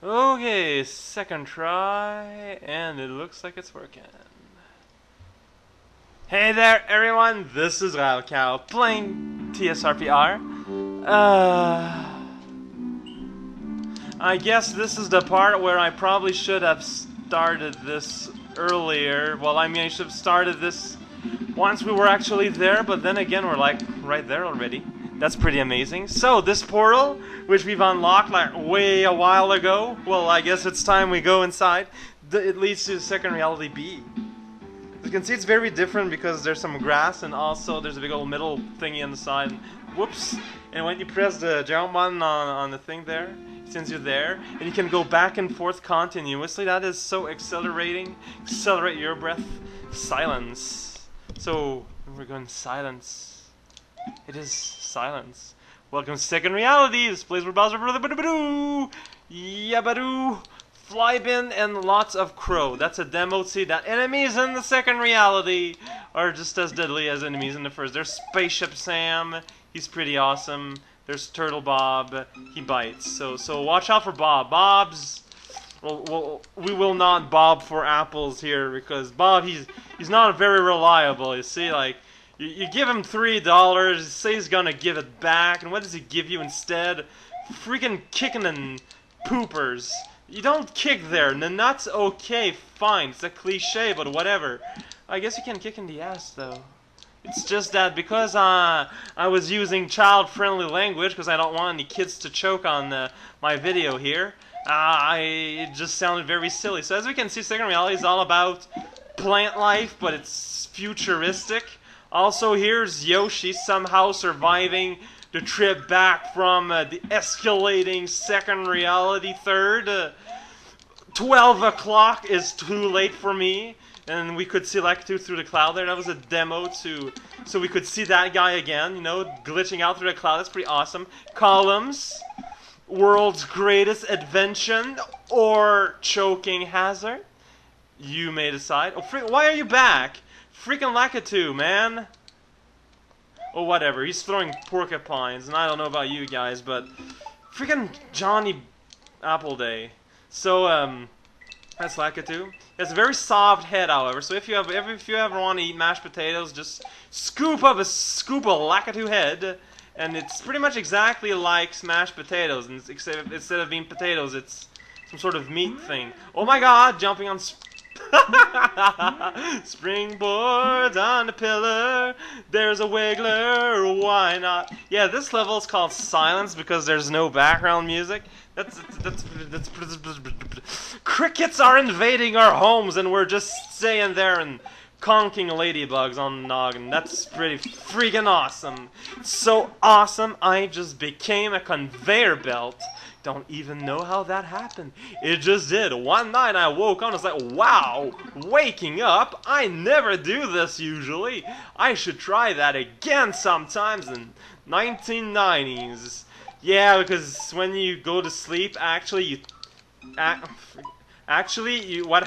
Okay, second try, and it looks like it's working. Hey there, everyone! This is Cow playing TSRPR. I guess this is the part where I probably should have started this earlier. Well, I mean, I should have started this once we were actually there, but then again, we're like right there already. That's pretty amazing. So, this portal, which we've unlocked like way a while ago, well, I guess it's time we go inside. It leads to second reality B. As you can see, it's very different because there's some grass and also there's a big old middle thingy on the side. Whoops! And when you press the jump button on the thing there, it sends you there, and you can go back and forth continuously. That is so exhilarating. Accelerate your breath. Silence. So, we're going silence. It is silence. Welcome to Second Reality. This place where Bowser Yabadoo, Flybin, and lots of crow. That's a demo. See that enemies in the Second Reality are just as deadly as enemies in the first. There's Spaceship Sam. He's pretty awesome. There's Turtle Bob. He bites. So watch out for Bob. Bob's. Well, we will not bob for apples here because Bob he's not very reliable. You see, like. You give him $3, say he's gonna give it back, and what does he give you instead? Freaking kicking and poopers. You don't kick there, the nuts okay, fine, it's a cliche, but whatever. I guess you can kick in the ass though. It's just that because I was using child-friendly language, because I don't want any kids to choke on my video here, it just sounded very silly. So as we can see, Second Reality is all about plant life, but it's futuristic. Also, here's Yoshi somehow surviving the trip back from the escalating Second Reality third. 12 o'clock is too late for me, and we could see Lakitu through the cloud there. That was a demo so we could see that guy again, you know, glitching out through the cloud. That's pretty awesome. Columns, world's greatest invention, or choking hazard. You may decide. Oh, why are you back? Freaking Lakitu, man. Oh, whatever. He's throwing porcupines, and I don't know about you guys, but freaking Johnny Appleday. So, that's Lakitu. He has a very soft head, however. So if you ever want to eat mashed potatoes, just scoop up a scoop of Lakitu head, and it's pretty much exactly like mashed potatoes. And instead of being potatoes, it's some sort of meat thing. Oh my God! Jumping on. Springboards on the pillar. There's a wiggler. Why not? Yeah, this level is called Silence because there's no background music. That's crickets are invading our homes, and we're just staying there and conking ladybugs on the noggin. That's pretty freaking awesome. So awesome, I just became a conveyor belt. Don't even know how that happened. It just did. One night I woke up and was like, wow, waking up? I never do this usually. I should try that again sometimes in 1990s. Yeah, because when you go to sleep, what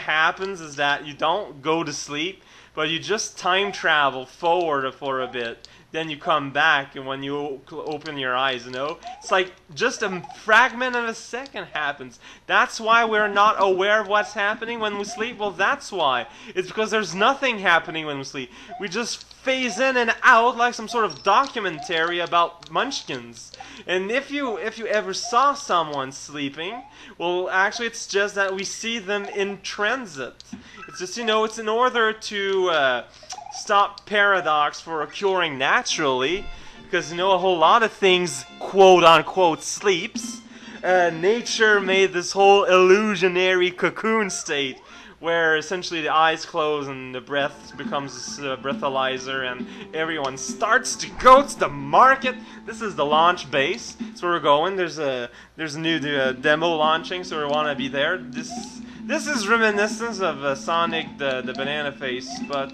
happens is that you don't go to sleep, but you just time travel forward for a bit. Then you come back, and when you open your eyes, you know, it's like just a fragment of a second happens. That's why we're not aware of what's happening when we sleep. Well, that's why. It's because there's nothing happening when we sleep. We just phase in and out like some sort of documentary about munchkins. And if you ever saw someone sleeping, well, actually, it's just that we see them in transit. It's just, you know, it's in order to stop paradox for occurring naturally, because, you know, a whole lot of things, quote-unquote, sleeps. Nature made this whole illusionary cocoon state where essentially the eyes close and the breath becomes a breathalyzer and everyone starts to go to the market. This is the launch base. That's where we're going. There's a new demo launching, so we want to be there. This is reminiscent of Sonic the Banana Face, but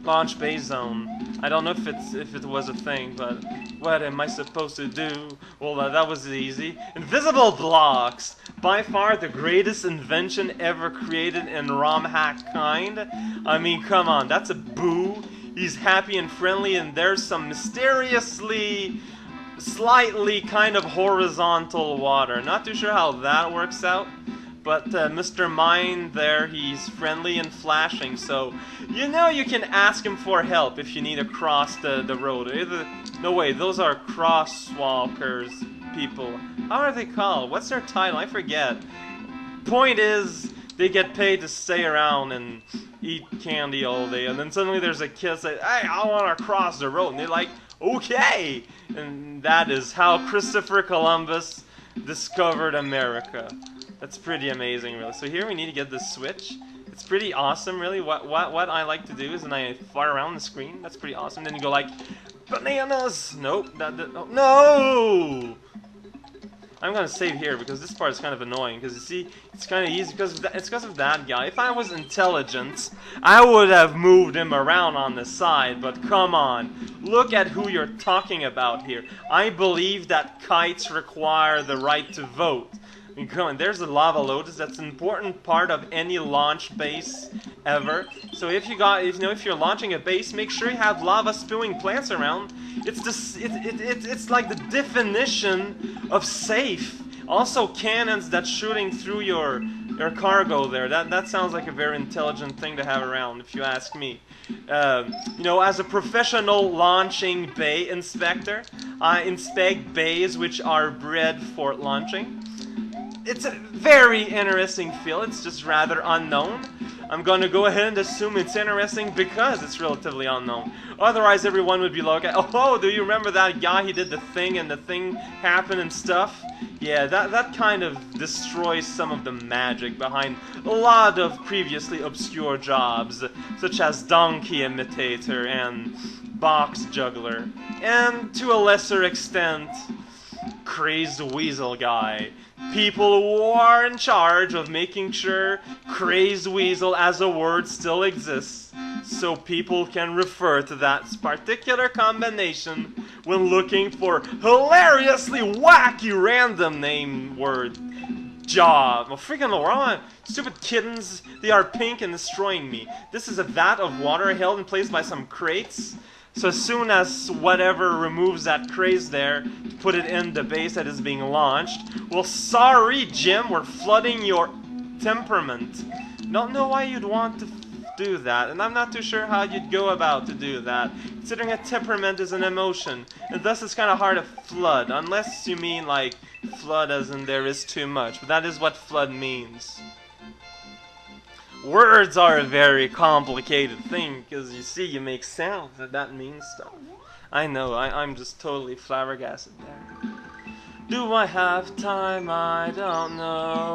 launch base zone. I don't know if it was a thing, but what am I supposed to do? Well, that was easy. Invisible blocks, by far the greatest invention ever created in ROM hack kind. I mean, come on, that's a Boo. He's happy and friendly, and there's some mysteriously slightly kind of horizontal water. Not too sure how that works out, but Mr. Mine there, he's friendly and flashing, so you know you can ask him for help if you need to cross the road. No way, those are crosswalkers people. How are they called? What's their title? I forget. Point is, they get paid to stay around and eat candy all day, and then suddenly there's a kid say, "Hey, I want to cross the road," and they're like, "Okay!" And that is how Christopher Columbus discovered America. That's pretty amazing, really. So here we need to get this switch. It's pretty awesome, really. What I like to do is, when I fire around the screen, that's pretty awesome. Then you go like, bananas! Nope, oh, no! I'm gonna save here because this part is kind of annoying. Because you see, it's kind of easy because it's because of that guy. If I was intelligent, I would have moved him around on the side. But come on, look at who you're talking about here. I believe that kites require the right to vote. I mean, come on, there's a lava lotus. That's an important part of any launch base ever. So if you're launching a base, make sure you have lava spewing plants around. It's like the definition of safe. Also, cannons that's shooting through your cargo there. That sounds like a very intelligent thing to have around, if you ask me. You know, as a professional launching bay inspector, I inspect bays which are bred for launching. It's a very interesting field. It's just rather unknown. I'm going to go ahead and assume it's interesting because it's relatively unknown. Otherwise, everyone would be like, "Oh, do you remember that guy? He did the thing and the thing happened and stuff." Yeah, that kind of destroys some of the magic behind a lot of previously obscure jobs, such as donkey imitator and box juggler, and to a lesser extent, crazed weasel guy. People who are in charge of making sure crazed weasel as a word still exists, so people can refer to that particular combination when looking for hilariously wacky random name word job. Well, freaking wrong. Stupid kittens, they are pink and destroying me. This is a vat of water held in place by some crates. So as soon as whatever removes that craze there, to put it in the base that is being launched, well, sorry, Jim, we're flooding your temperament. Don't know why you'd want to do that, and I'm not too sure how you'd go about to do that, considering a temperament is an emotion, and thus it's kind of hard to flood, unless you mean like flood as in there is too much, but that is what flood means. Words are a very complicated thing, because you see, you make sounds, and that means stuff. I know, I'm just totally flabbergasted there. Do I have time? I don't know.